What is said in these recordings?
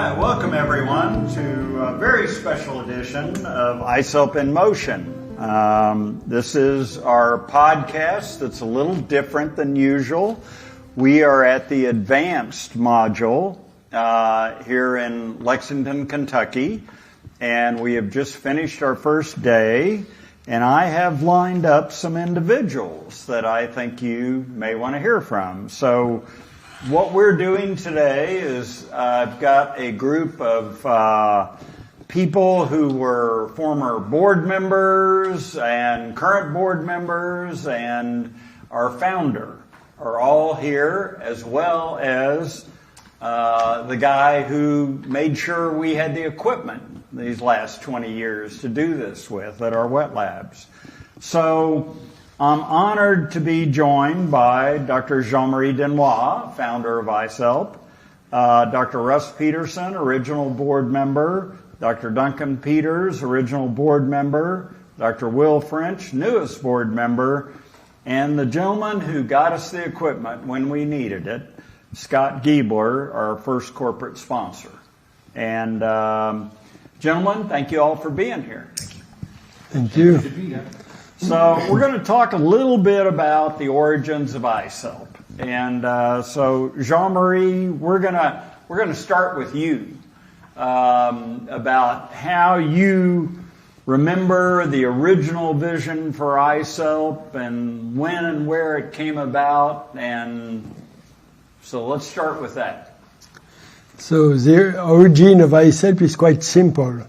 right, welcome everyone to a very special edition of ISELP in Motion. This is our podcast that's a little different than usual. We are at the advanced module here in Lexington, Kentucky, and we have just finished our first day, and I have lined up some individuals that I think you may want to hear from. So what we're doing today is I've got a group of people who were former board members and current board members and our founder are all here, as well as the guy who made sure we had the equipment these last 20 years to do this with at our wet labs. So I'm honored to be joined by Dr. Jean-Marie Denois, founder of ISELP, Dr. Russ Peterson, original board member, Dr. Duncan Peters, original board member, Dr. Will French, newest board member, and the gentleman who got us the equipment when we needed it, Scott Giebler, our first corporate sponsor. And gentlemen, thank you all for being here. Thank you. So we're going to talk a little bit about the origins of ISELP. And so Jean-Marie, we're going to start with you about how you remember the original vision for ISELP and when and where it came about. And so let's start with that. So the origin of ISELP is quite simple.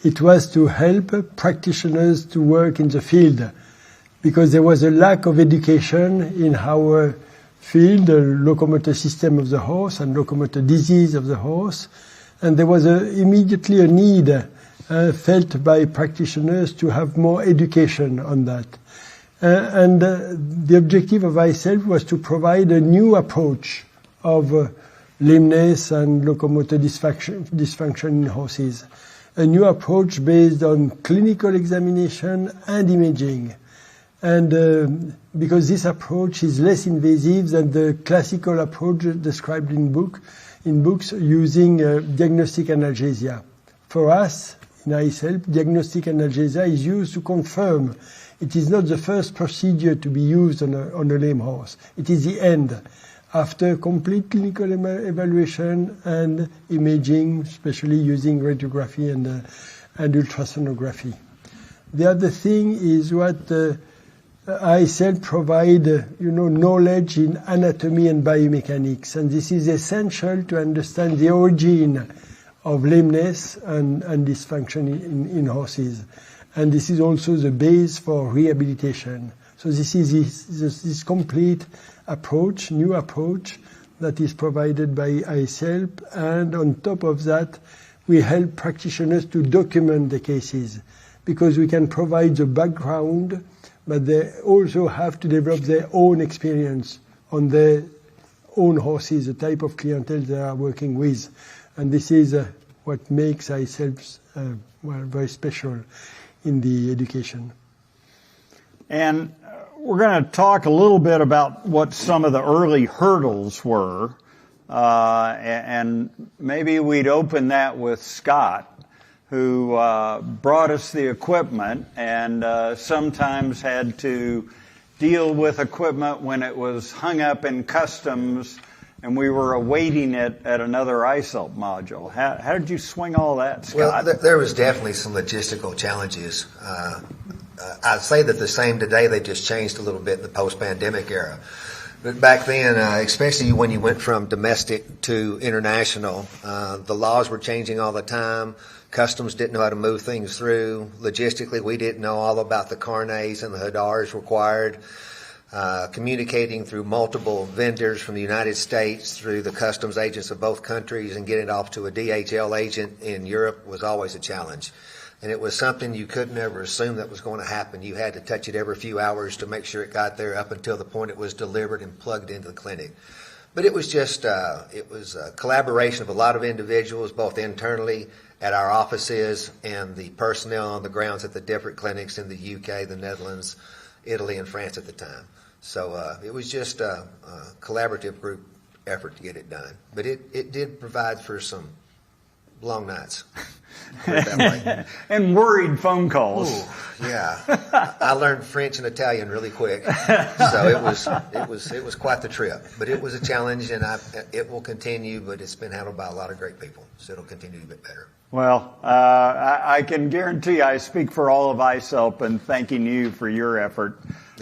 It was to help practitioners to work in the field because there was a lack of education in our field, the locomotor system of the horse and locomotor disease of the horse. And there was immediately a need felt by practitioners to have more education on that. And the objective of ISELP was to provide a new approach of lameness and locomotor dysfunction in horses. A new approach based on clinical examination and imaging. And because this approach is less invasive than the classical approach described in books using diagnostic analgesia. For us, in ISELP, diagnostic analgesia is used to confirm. It is not the first procedure to be used on a lame horse. It is the end. After complete clinical evaluation and imaging, especially using radiography and ultrasonography. The other thing is what ISELP provide, knowledge in anatomy and biomechanics, and this is essential to understand the origin of lameness and dysfunction in horses. And this is also the base for rehabilitation. So this is this complete approach, new approach that is provided by ISELP, and on top of that, we help practitioners to document the cases because we can provide the background, but they also have to develop their own experience on their own horses, the type of clientele they are working with. And this is what makes ISELP very special in the education. And we're going to talk a little bit about what some of the early hurdles were, and maybe we'd open that with Scott, who brought us the equipment and sometimes had to deal with equipment when it was hung up in customs and we were awaiting it at another ISELP module. How did you swing all that, Scott? Well, there was definitely some logistical challenges. I'd say that the same today, they just changed a little bit in the post-pandemic era. But back then, especially when you went from domestic to international, the laws were changing all the time. Customs didn't know how to move things through. Logistically, we didn't know all about the carnets and the hadars required. Communicating through multiple vendors from the United States, through the customs agents of both countries, and getting it off to a DHL agent in Europe was always a challenge. And it was something you could never assume that was going to happen. You had to touch it every few hours to make sure it got there up until the point it was delivered and plugged into the clinic. But it was just, it was a collaboration of a lot of individuals, both internally at our offices and the personnel on the grounds at the different clinics in the UK, the Netherlands, Italy, and France at the time. So it was just a collaborative group effort to get it done. But it did provide for some long nights. Put it that way. And worried phone calls. Ooh, yeah. I learned French and Italian really quick, so it was quite the trip. But it was a challenge, and it will continue. But it's been handled by a lot of great people, so it'll continue to get better. Well, I can guarantee I speak for all of ISELP in thanking you for your effort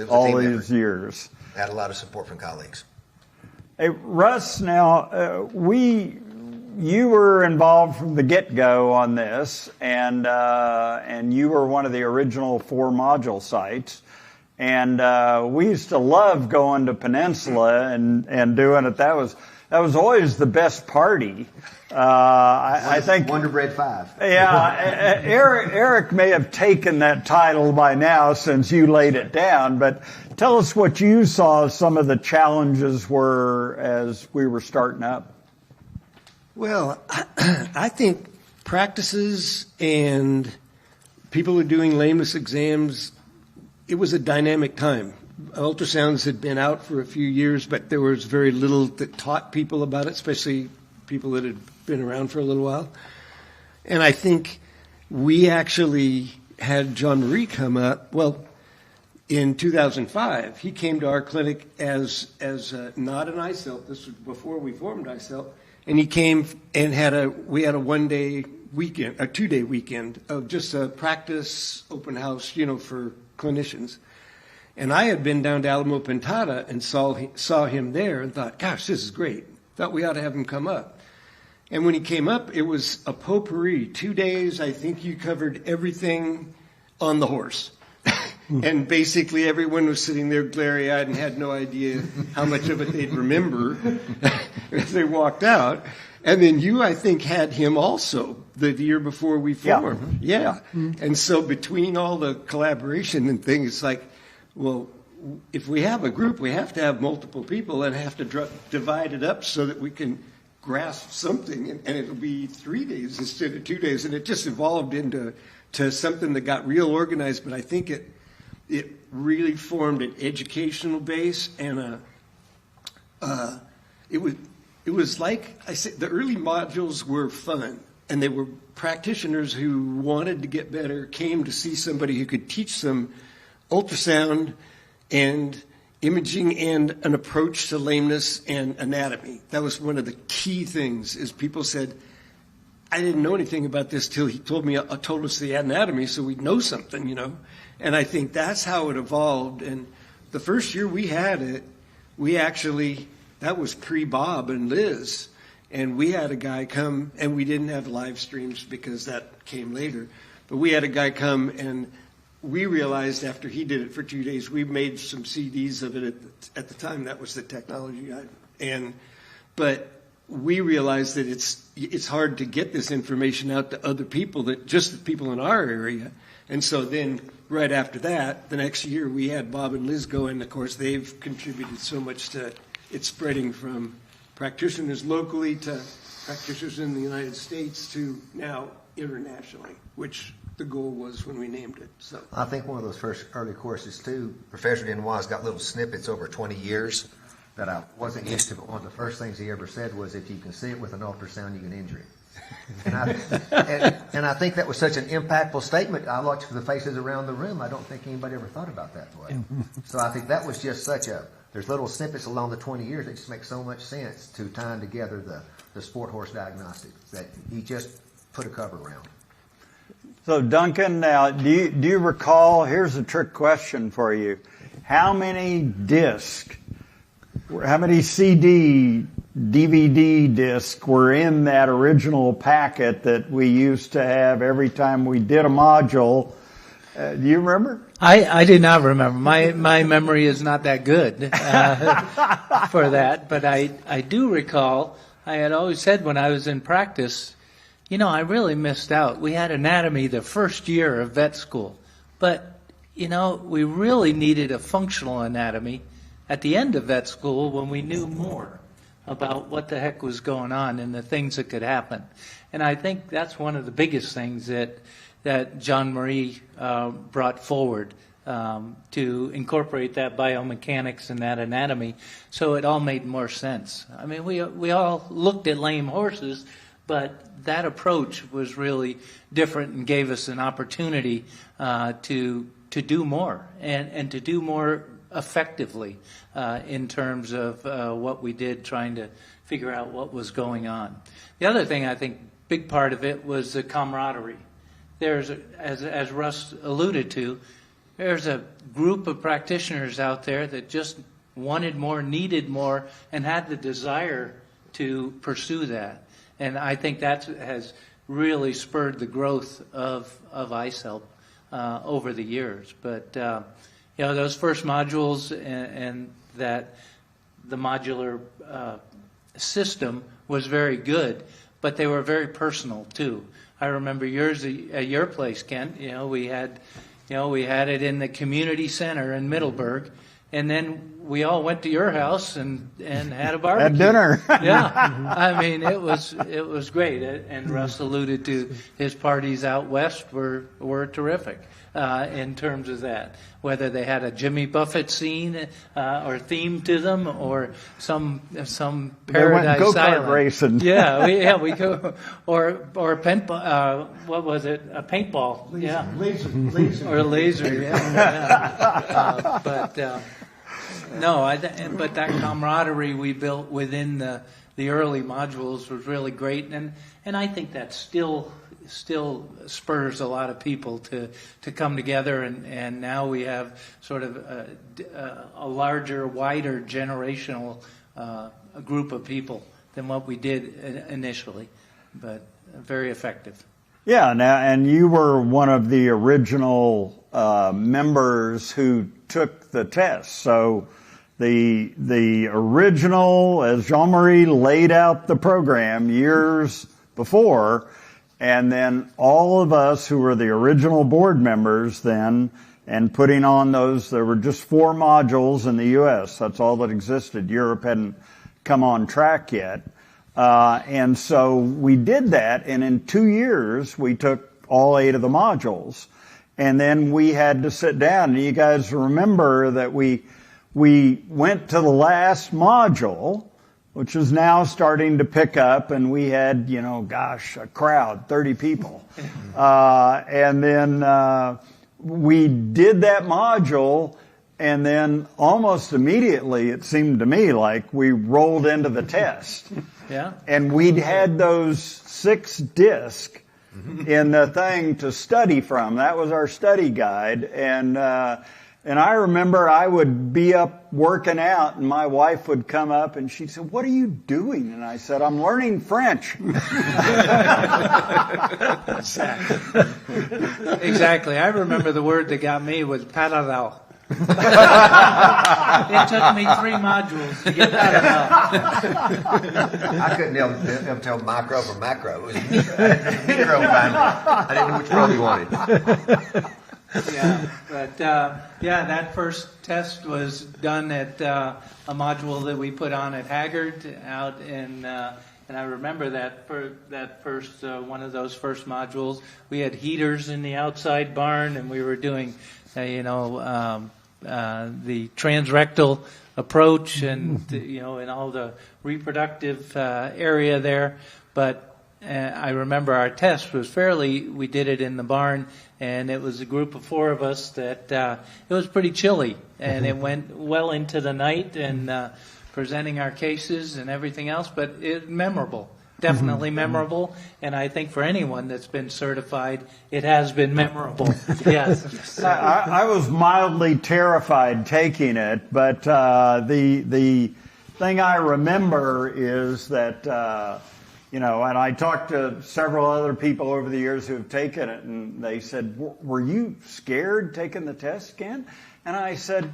all these years. Had a lot of support from colleagues. Hey, Russ, now you were involved from the get-go on this, and you were one of the original 4 module sites. And we used to love going to Peninsula and doing it. That was always the best party. I think Wonder Bread 5. Yeah, Eric may have taken that title by now since you laid it down. But tell us what you saw some of the challenges were as we were starting up. Well, I think practices and people were doing lameness exams. It was a dynamic time. Ultrasounds had been out for a few years, but there was very little that taught people about it, especially people that had been around for a little while. And I think we actually had John Marie come up. Well, in 2005, he came to our clinic as not an ISELP. This was before we formed ISELP. And he came and we had a 1-day weekend, a 2-day weekend of just a practice open house, for clinicians. And I had been down to Alamo Pintada and saw him there and thought, gosh, this is great. Thought we ought to have him come up. And when he came up, it was a potpourri. 2 days, I think you covered everything on the horse. And basically everyone was sitting there glary-eyed and had no idea how much of it they'd remember as they walked out. And then you, I think, had him also the year before we formed. Yeah. And so between all the collaboration and things, it's like, well, if we have a group, we have to have multiple people and have to divide it up so that we can grasp something. And it'll be 3 days instead of 2 days. And it just evolved into something that got real organized. But I think it really formed an educational base and it was like I said, the early modules were fun, and they were practitioners who wanted to get better, came to see somebody who could teach them ultrasound and imaging and an approach to lameness and anatomy. That was one of the key things, is people said, I didn't know anything about this till he told us the anatomy, so we'd know something, And I think that's how it evolved. And the first year we had it, that was pre-Bob and Liz. And we had a guy come, and we didn't have live streams because that came later. But we had a guy come, and we realized after he did it for 2 days, we made some CDs of it at the time. That was the technology. But we realized that it's hard to get this information out to other people, just the people in our area. And so then right after that, the next year, we had Bob and Liz go, and of course they've contributed so much to it spreading from practitioners locally to practitioners in the United States to now internationally, which the goal was when we named it. So I think one of those first early courses too, Professor Denois got little snippets over 20 years that I wasn't used to, but one of the first things he ever said was, if you can see it with an ultrasound, you can injure it. And I think that was such an impactful statement. I looked to the faces around the room. I don't think anybody ever thought about that way. So I think that was just there's little snippets along the 20 years that just make so much sense to tying together the sport horse diagnostics that he just put a cover around. So Duncan, now do you recall, here's a trick question for you. How many CD, DVD discs were in that original packet that we used to have every time we did a module? Do you remember? I do not remember. My memory is not that good for that, but I do recall I had always said when I was in practice, I really missed out. We had anatomy the first year of vet school, but, we really needed a functional anatomy at the end of vet school when we knew more about what the heck was going on and the things that could happen. And I think that's one of the biggest things that John Marie brought forward, to incorporate that biomechanics and that anatomy, so it all made more sense. I mean, we all looked at lame horses, But that approach was really different and gave us an opportunity to do more and to do more effectively in terms of what we did, trying to figure out what was going on. The other thing, I think, big part of it was the camaraderie. There's, as Russ alluded to, there's a group of practitioners out there that just wanted more, needed more, and had the desire to pursue that. And I think that has really spurred the growth of ISELP over the years. But those first modules and that the modular system was very good, but they were very personal too. I remember yours at your place, Kent. We had it in the community center in Middleburg, and then we all went to your house and had a barbecue. At dinner. Yeah, I mean it was great. And Russ alluded to his parties out west were terrific in terms of that. Whether they had a Jimmy Buffett scene or theme to them, or some Paradise go-kart Island racing. we go or paintball. What was it? A paintball. Yeah, Laser. or a laser. Yeah. But that camaraderie we built within the early modules was really great, and I think that still spurs a lot of people to come together, and now we have sort of a larger, wider generational group of people than what we did initially, but very effective. Yeah, and you were one of the original members who took the test. So the original, as Jean-Marie laid out the program years before, and then all of us who were the original board members then, and putting on those, there were just 4 modules in the U.S. That's all that existed. Europe hadn't come on track yet. And so we did that, and in 2 years, we took all 8 of the modules. And then we had to sit down. And you guys remember that we went to the last module, which is now starting to pick up, and we had, a crowd, 30 people. And then we did that module, and then almost immediately, it seemed to me like we rolled into the test. Yeah. And we'd had those 6 discs in the thing to study from. That was our study guide. And I remember I would be up working out, and my wife would come up and she'd say, "What are you doing?" And I said, "I'm learning French." Exactly. I remember the word that got me was parallel. It took me 3 modules to get parallel. I couldn't ever tell micro from macro. I didn't know which row you wanted. Yeah, but that first test was done at a module that we put on at Haggard out in, and I remember that for that first one of those first modules, we had heaters in the outside barn, and we were doing, the transrectal approach, and in all the reproductive area there, but. I remember our test was we did it in the barn, and it was a group of 4 of us that it was pretty chilly, and it went well into the night, and presenting our cases and everything else, but it memorable, definitely memorable, and I think for anyone that's been certified, it has been memorable. Yes. I was mildly terrified taking it, but the thing I remember is that and I talked to several other people over the years who have taken it, and they said, "Were you scared taking the test, Ken?" And I said,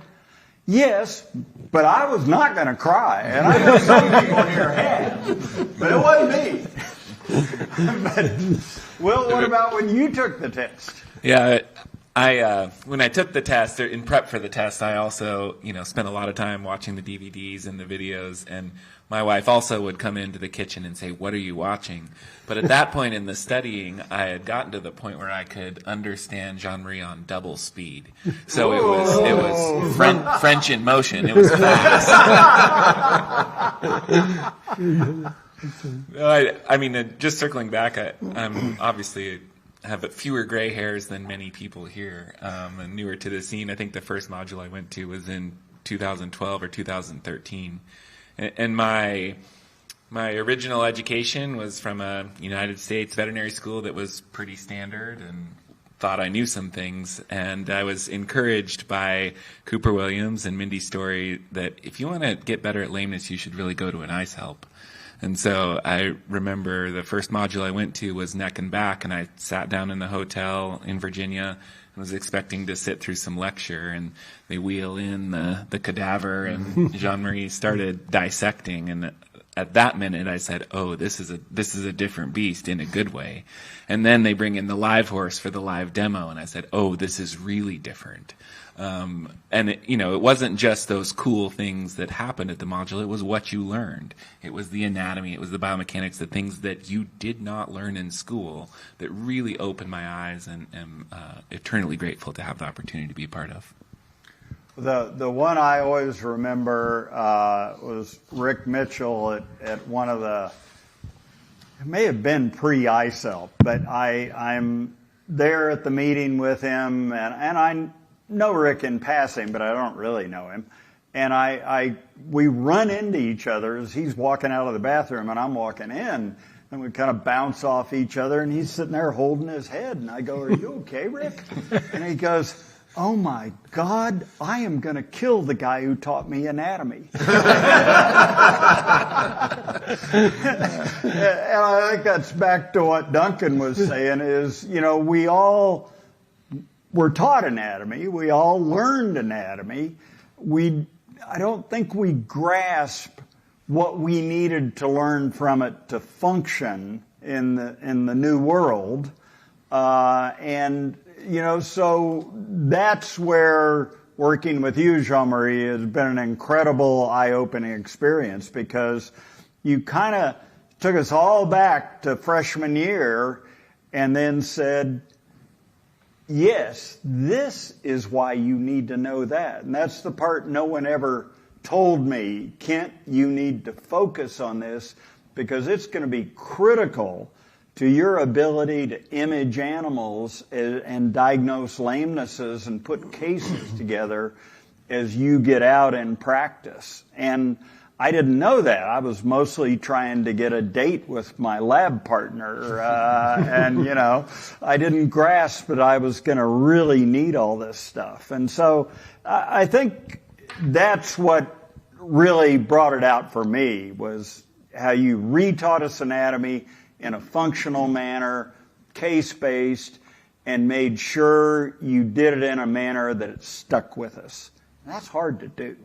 "Yes, but I was not going to cry." And I know some people here have, but it wasn't me. But, Will, what about when you took the test? Yeah, when I took the test, in prep for the test, I also, spent a lot of time watching the DVDs and the videos, and my wife also would come into the kitchen and say, "What are you watching?" But at that point in the studying, I had gotten to the point where I could understand Jean-Marie on double speed. So it was French in motion. It was fast. I mean, just circling back, I'm obviously have fewer gray hairs than many people here, and newer to the scene. I think the first module I went to was in 2012 or 2013, and my original education was from a United States veterinary school that was pretty standard and thought I knew some things, and I was encouraged by Cooper Williams and Mindy Story that if you want to get better at lameness, you should really go to an ISELP. And so I remember the first module I went to was neck and back, and I sat down in the hotel in Virginia and was expecting to sit through some lecture, and they wheel in the cadaver, and Jean-Marie started dissecting, and at that minute I said, oh, this is a different beast in a good way. And then they bring in the live horse for the live demo, and I said, oh, this is really different. And it wasn't just those cool things that happened at the module. It was what you learned. It was the anatomy. It was the biomechanics, the things that you did not learn in school that really opened my eyes, and am eternally grateful to have the opportunity to be a part of. The one I always remember was Rick Mitchell at one of the, it may have been pre-ISELP, but I'm there at the meeting with him, and I know Rick in passing, but I don't really know him. And we run into each other as he's walking out of the bathroom and I'm walking in, and we kind of bounce off each other, and he's sitting there holding his head, and I go, are you okay, Rick? And he goes, oh my God, I am going to kill the guy who taught me anatomy. And I think that's back to what Duncan was saying is, we all were taught anatomy. We all learned anatomy. I don't think we grasp what we needed to learn from it to function in the new world. So that's where working with you, Jean-Marie, has been an incredible eye-opening experience, because you kind of took us all back to freshman year and then said, yes, this is why you need to know that. And that's the part no one ever told me. Kent, you need to focus on this, because it's going to be critical to your ability to image animals and diagnose lamenesses and put cases together as you get out and practice. And I didn't know that. I was mostly trying to get a date with my lab partner. I didn't grasp that I was going to really need all this stuff. And so I think that's what really brought it out for me, was how you retaught us anatomy in a functional manner, case-based, and made sure you did it in a manner that it stuck with us. And that's hard to do.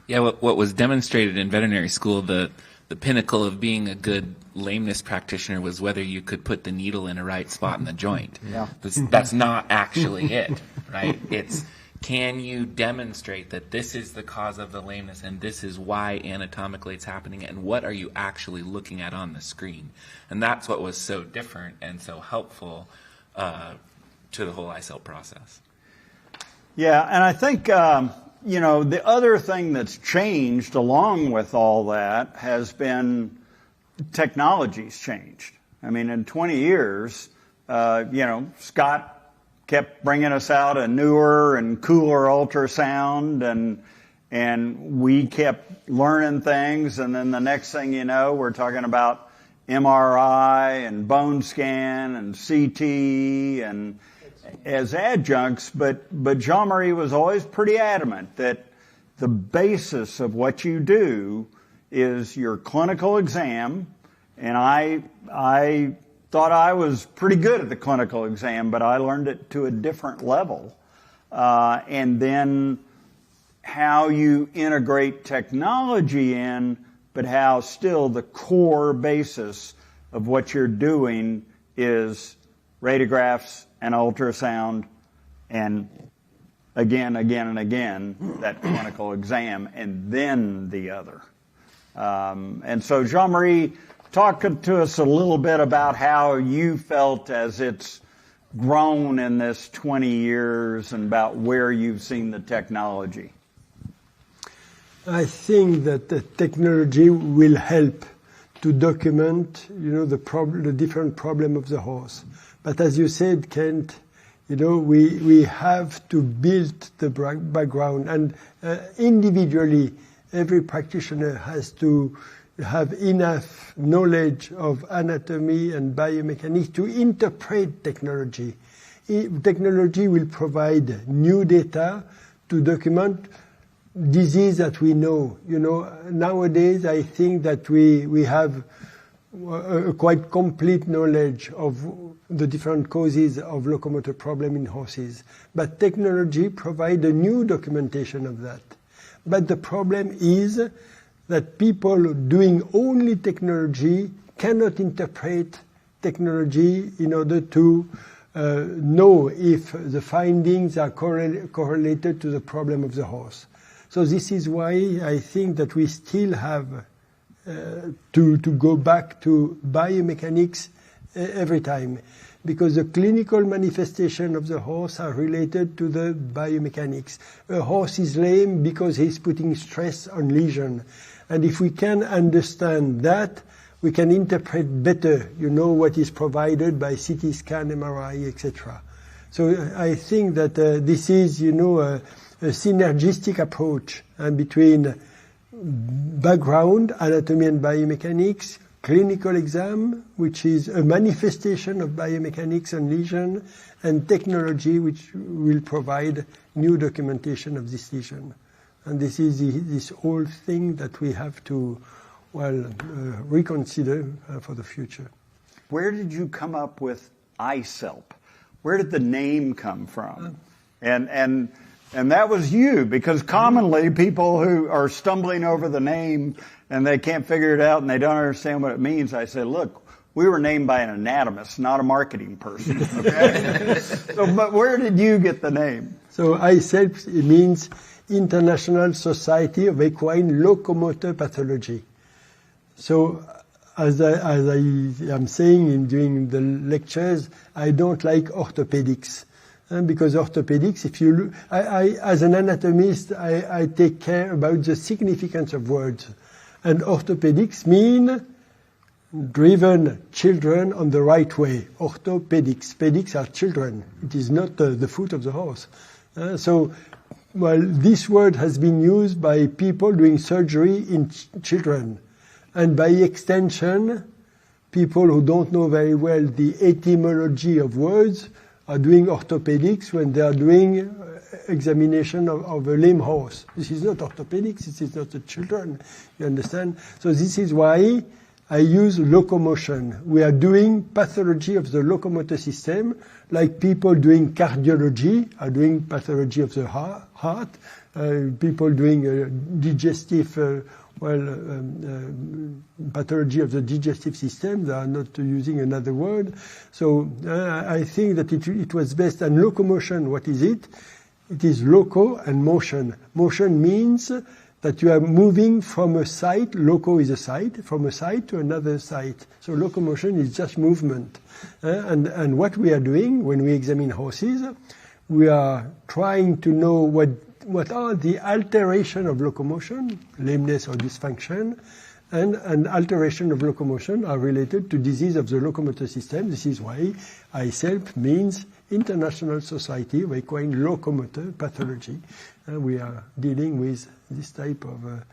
Yeah, what was demonstrated in veterinary school, the pinnacle of being a good lameness practitioner was whether you could put the needle in a right spot in the joint. Yeah. That's not actually it, right? It's, can you demonstrate that this is the cause of the lameness and this is why anatomically it's happening, and what are you actually looking at on the screen? And that's what was so different and so helpful to the whole ISELP process. Yeah, and I think, the other thing that's changed along with all that has been technology's changed. I mean, in 20 years, Scott kept bringing us out a newer and cooler ultrasound, and we kept learning things, and then the next thing you know, we're talking about MRI and bone scan and CT and as adjuncts, but Jean-Marie was always pretty adamant that the basis of what you do is your clinical exam, and I thought I was pretty good at the clinical exam, but I learned it to a different level. And then how you integrate technology in, but how still the core basis of what you're doing is radiographs and ultrasound, and again, that clinical exam, and then the other. And so Jean-Marie, talk to us a little bit about how you felt as it's grown in this 20 years and about where you've seen the technology. I think that the technology will help to document, the different problem of the horse. But as you said, Kent, we have to build the background, and individually, every practitioner has to have enough knowledge of anatomy and biomechanics to interpret technology. Technology will provide new data to document disease that we know. Nowadays I think that we have a quite complete knowledge of the different causes of locomotor problem in horses. But technology provides a new documentation of that. But the problem is that people doing only technology cannot interpret technology in order to know if the findings are correlated to the problem of the horse. So this is why I think that we still have to go back to biomechanics every time, because the clinical manifestation of the horse are related to the biomechanics. A horse is lame because he's putting stress on lesion. And if we can understand that, we can interpret better, what is provided by CT scan, MRI, etc. So I think that this is, a synergistic approach between background, anatomy and biomechanics, clinical exam, which is a manifestation of biomechanics and lesion, and technology, which will provide new documentation of this lesion. And this is this whole thing that we have to, reconsider for the future. Where did you come up with ISELP? Where did the name come from? And that was you, because commonly people who are stumbling over the name and they can't figure it out and they don't understand what it means, I say, look, we were named by an anatomist, not a marketing person. Okay? But where did you get the name? So ISELP, it means International Society of Equine Locomotor Pathology. So as I am saying during the lectures, I don't like orthopedics. Because orthopedics, if you look, as an anatomist, I take care about the significance of words. And orthopedics mean driven children on the right way. Orthopedics. Pedics are children. It is not the foot of the horse. This word has been used by people doing surgery in children. And by extension, people who don't know very well the etymology of words are doing orthopedics when they are doing examination of a lame horse. This is not orthopedics, this is not the children, you understand? So this is why I use locomotion. We are doing pathology of the locomotor system, like people doing cardiology are doing pathology of the heart, people doing digestive pathology of the digestive system. They are not using another word. So I think that it was best. And locomotion, what is it? It is loco and motion. Motion means that you are moving from a site, loco is a site, from a site to another site. So locomotion is just movement. And what we are doing when we examine horses, we are trying to know what are the alteration of locomotion, lameness or dysfunction, and alteration of locomotion are related to disease of the locomotor system. This is why ISELP means International Society of Equine Locomotor Pathology. We are dealing with this type of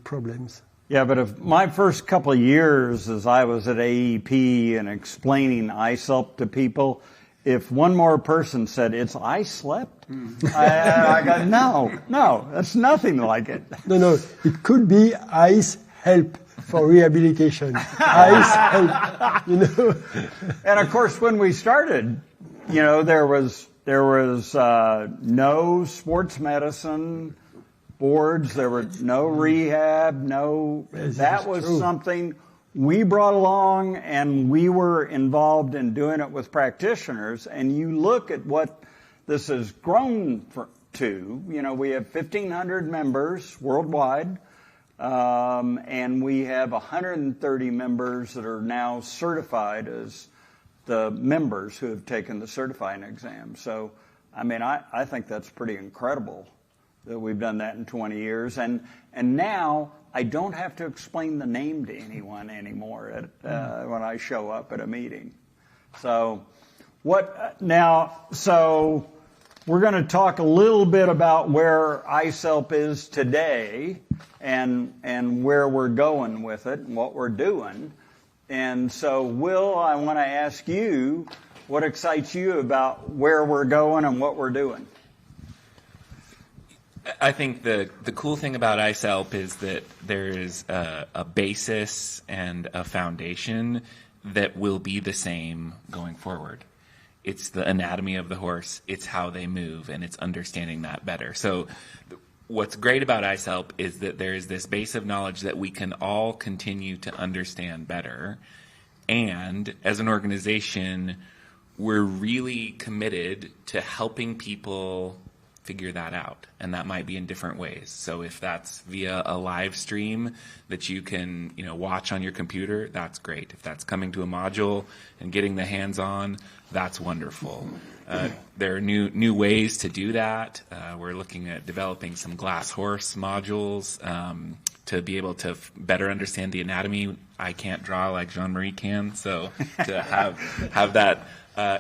problems. Yeah, but if my first couple of years as I was at AEP and explaining ISELP to people, if one more person said, it's ISLEP, I go, no, that's nothing like it. No, it could be ISELP for rehabilitation. ISELP, And of course, when we started, there was no sports medicine boards, there were no rehab, that was true. Something we brought along, and we were involved in doing it with practitioners. And you look at what this has grown to. We have 1,500 members worldwide, and we have 130 members that are now certified as the members who have taken the certifying exam. So, I think that's pretty incredible that we've done that in 20 years. And now I don't have to explain the name to anyone anymore when I show up at a meeting. So so we're going to talk a little bit about where ISELP is today and where we're going with it and what we're doing. And so, Will, I want to ask you, what excites you about where we're going and what we're doing? I think the cool thing about ISELP is that there is a basis and a foundation that will be the same going forward. It's the anatomy of the horse, it's how they move, and it's understanding that better. So what's great about ISELP is that there is this base of knowledge that we can all continue to understand better. And as an organization, we're really committed to helping people figure that out. And that might be in different ways. So if that's via a live stream that you can, watch on your computer, that's great. If that's coming to a module and getting the hands-on, that's wonderful. There are new ways to do that. We're looking at developing some glass horse modules to be able to better understand the anatomy. I can't draw like Jean-Marie can, so to have that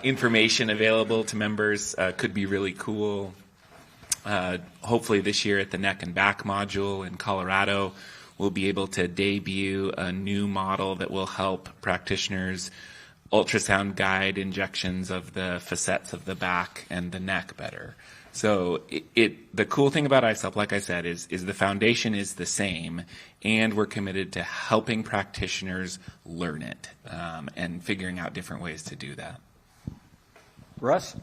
information available to members could be really cool. Hopefully this year at the neck and back module in Colorado, we'll be able to debut a new model that will help practitioners ultrasound guide injections of the facets of the back and the neck better. So the cool thing about ISELP, like I said, is the foundation is the same, and we're committed to helping practitioners learn it and figuring out different ways to do that. Russ?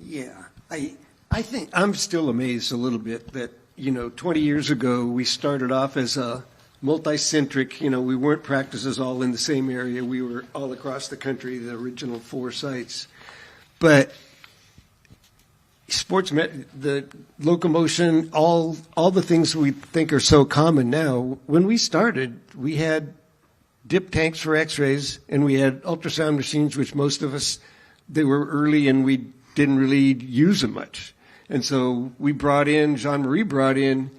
Yeah, I think I'm still amazed a little bit that, 20 years ago we started off as a multi-centric, we weren't practices all in the same area. We were all across the country, the original 4 sites. But the locomotion, all the things we think are so common now, when we started, we had dip tanks for x-rays and we had ultrasound machines, which most of us, they were early and we didn't really use them much. And so Jean-Marie brought in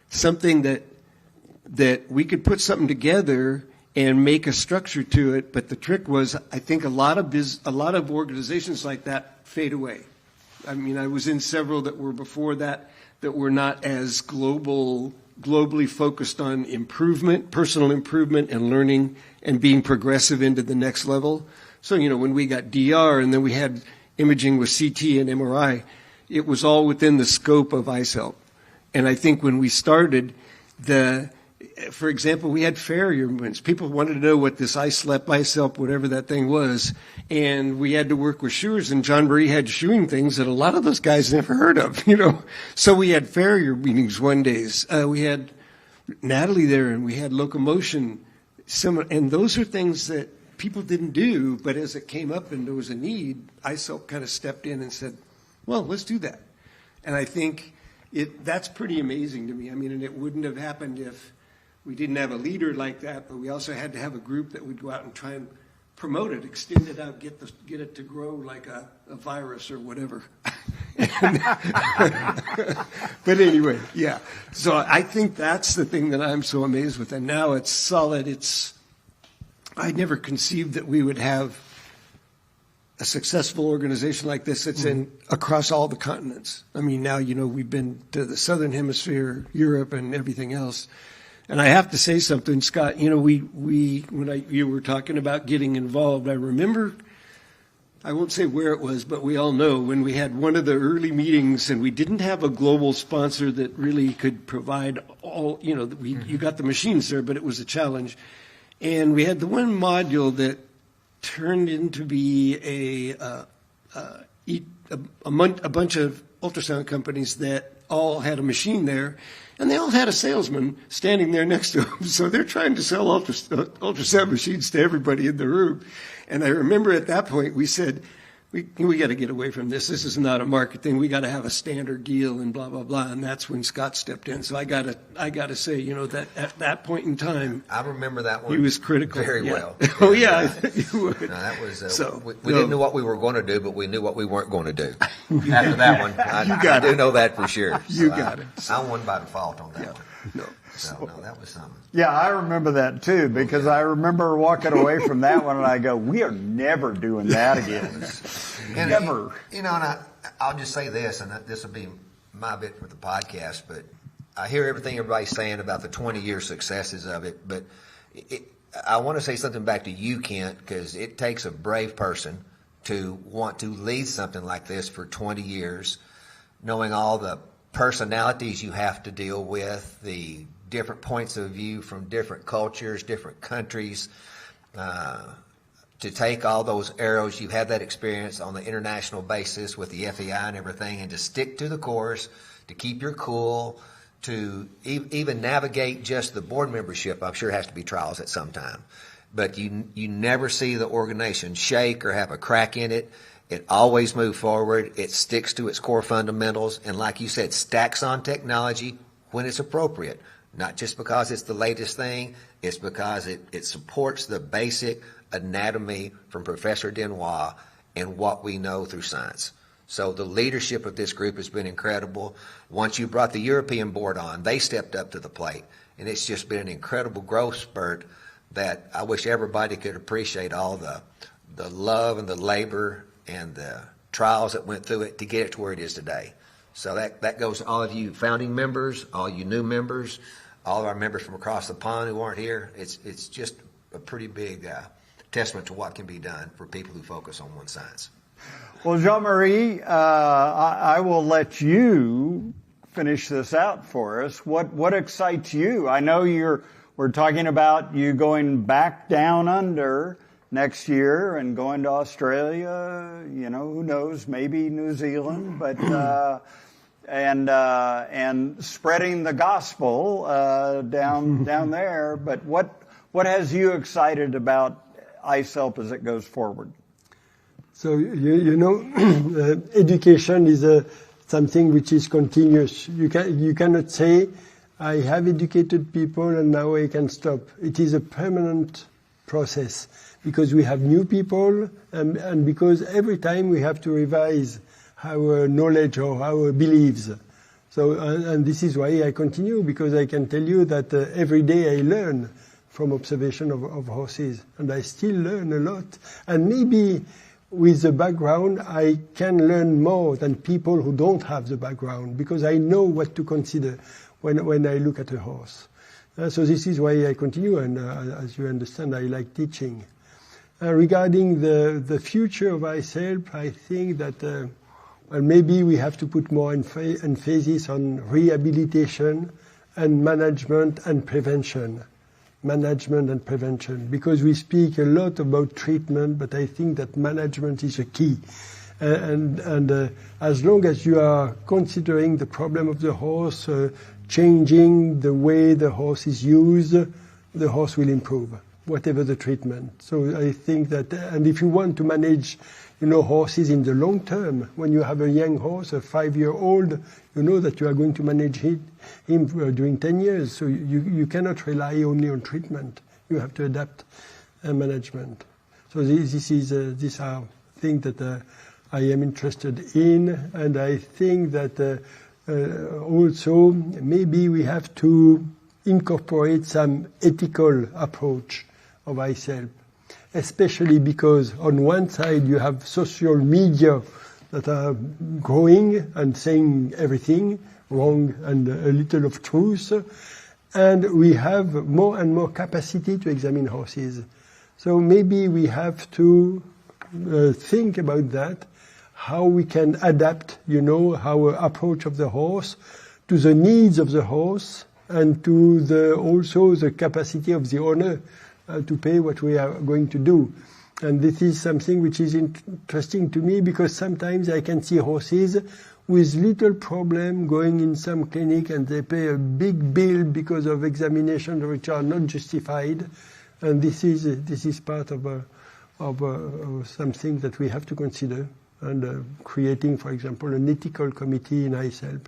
something that we could put something together and make a structure to it. But the trick was, I think a lot of organizations like that fade away. I mean, I was in several that were before that were not as globally focused on improvement, personal improvement and learning and being progressive into the next level. So, when we got DR and then we had imaging with CT and MRI, it was all within the scope of ISELP. And I think when we started, for example, we had farrier movements. People wanted to know what this ISELP, whatever that thing was. And we had to work with shoers, and Jean-Marie had shoeing things that a lot of those guys never heard of, So we had farrier meetings one days. We had Natalie there, and we had locomotion. And those are things that people didn't do, but as it came up and there was a need, ISELP kind of stepped in and said, well, let's do that. And I think that's pretty amazing to me. I mean, and it wouldn't have happened if we didn't have a leader like that, but we also had to have a group that would go out and try and promote it, extend it out, get it to grow like a virus or whatever. But anyway, yeah. So I think that's the thing that I'm so amazed with. And now it's solid. I never conceived that we would have a successful organization like this that's across all the continents. I mean, now, we've been to the Southern Hemisphere, Europe, and everything else. And I have to say something, Scott, you were talking about getting involved, I remember, I won't say where it was, but we all know when we had one of the early meetings and we didn't have a global sponsor that really could provide all, you got the machines there, but it was a challenge. And we had the one module that turned into be a bunch of ultrasound companies that all had a machine there, and they all had a salesman standing there next to them. So they're trying to sell ultrasound machines to everybody in the room. And I remember at that point we said, we got to get away from this. This is not a market thing. We got to have a standard deal and blah, blah, blah. And that's when Scott stepped in. So I got to say, that at that point in time, I remember that one. He was critical. Very well. Oh, yeah. You would. No, that was, we didn't know what we were going to do, but we knew what we weren't going to do. After that one, I do know that for sure. You got it. I won by default on that one. So, no, that was something. Yeah, I remember that too, because I remember walking away from that one and I go, we are never doing that again. And Never. and I'll just say this, and this will be my bit for the podcast, but I hear everything everybody's saying about the 20-year successes of it, but I want to say something back to you, Kent, because it takes a brave person to want to lead something like this for 20 years, knowing all the personalities you have to deal with, the different points of view from different cultures, different countries, to take all those arrows. You've had that experience on the international basis with the FEI and everything, and to stick to the course, to keep your cool, to even navigate just the board membership. I'm sure it has to be trials at some time. But you never see the organization shake or have a crack in it. It always moves forward. It sticks to its core fundamentals. And like you said, stacks on technology when it's appropriate. Not just because it's the latest thing. It's because it supports the basic anatomy from Professor Denois and what we know through science. So the leadership of this group has been incredible. Once you brought the European board on, they stepped up to the plate. And it's just been an incredible growth spurt that I wish everybody could appreciate all the love and the labor and the trials that went through it to get it to where it is today. So that goes to all of you founding members, all you new members, all of our members from across the pond who aren't here. It's just a pretty big testament to what can be done for people who focus on one science. Well, Jean-Marie, I will let you finish this out for us. What excites you? I know we're talking about you going back down under next year and going to Australia, who knows, maybe New Zealand, but and spreading the gospel down there. But what has you excited about ISELP as it goes forward? So education is something which is continuous. You cannot say, I have educated people and now I can stop. It is a permanent process because we have new people and because every time we have to revise our knowledge or our beliefs. So, and this is why I continue, because I can tell you that every day I learn from observation of horses, and I still learn a lot. And maybe with the background, I can learn more than people who don't have the background, because I know what to consider when I look at a horse. So this is why I continue, and as you understand, I like teaching. Regarding the future of ISELP, I think that maybe we have to put more emphasis on rehabilitation and management and prevention. Management and prevention, because we speak a lot about treatment, but I think that management is a key. And as long as you are considering the problem of the horse, changing the way the horse is used, the horse will improve, whatever the treatment. So I think that, and if you want to manage, horses in the long term, when you have a young horse, a 5-year-old, you know that you are going to manage him during 10 years. So you cannot rely only on treatment. You have to adapt management. So these are things that I am interested in, and I think that also maybe we have to incorporate some ethical approach of ISELP, especially because on one side you have social media that are growing and saying everything wrong and a little of truth, and we have more and more capacity to examine horses. So maybe we have to think about that, how we can adapt, our approach of the horse to the needs of the horse and to also the capacity of the owner to pay what we are going to do. And this is something which is interesting to me, because sometimes I can see horses with little problem going in some clinic and they pay a big bill because of examinations which are not justified. And this is part of something that we have to consider, and creating, for example, an ethical committee in ISELP,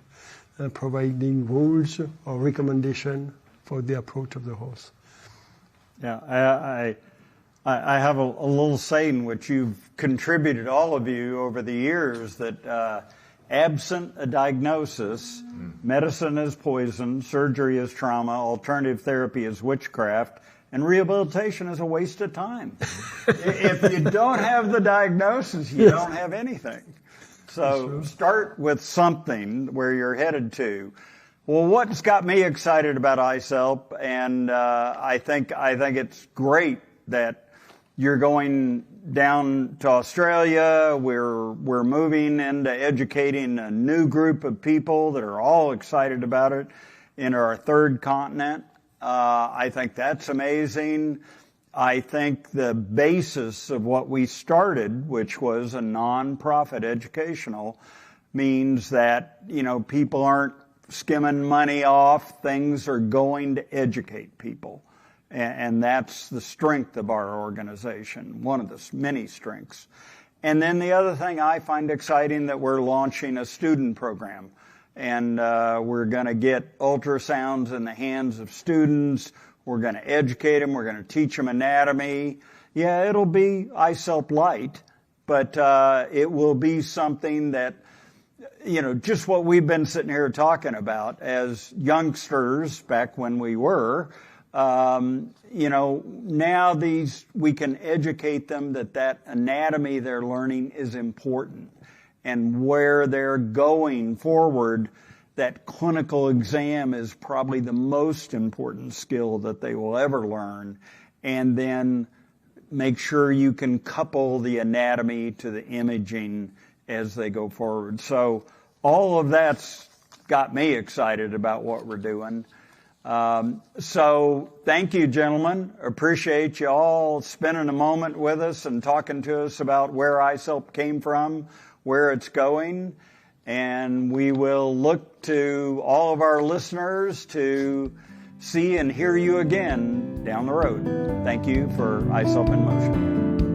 providing rules or recommendation for the approach of the horse. Yeah, I have a little saying which you've contributed, all of you, over the years, that absent a diagnosis, medicine is poison, surgery is trauma, alternative therapy is witchcraft, and rehabilitation is a waste of time. If you don't have the diagnosis, you don't have anything. So start with something where you're headed to. Well, what's got me excited about ISELP, and I think it's great that you're going down to Australia. We're moving into educating a new group of people that are all excited about it in our third continent. I think that's amazing. I think the basis of what we started, which was a non-profit educational, means that, you know, people aren't skimming money off. Things are going to educate people. And that's the strength of our organization, one of the many strengths. And then the other thing I find exciting, that we're launching a student program. And we're going to get ultrasounds in the hands of students. We're going to educate them. We're going to teach them anatomy. Yeah, it'll be ISELP light, but it will be something that, you know, just what we've been sitting here talking about as youngsters back when we were. You know, now we can educate them that anatomy they're learning is important, and where they're going forward, that clinical exam is probably the most important skill that they will ever learn. And then make sure you can couple the anatomy to the imaging as they go forward. So all of that's got me excited about what we're doing. So thank you, gentlemen. Appreciate you all spending a moment with us and talking to us about where ISELP came from, where it's going. And we will look to all of our listeners to see and hear you again down the road. Thank you for ISELP in Motion.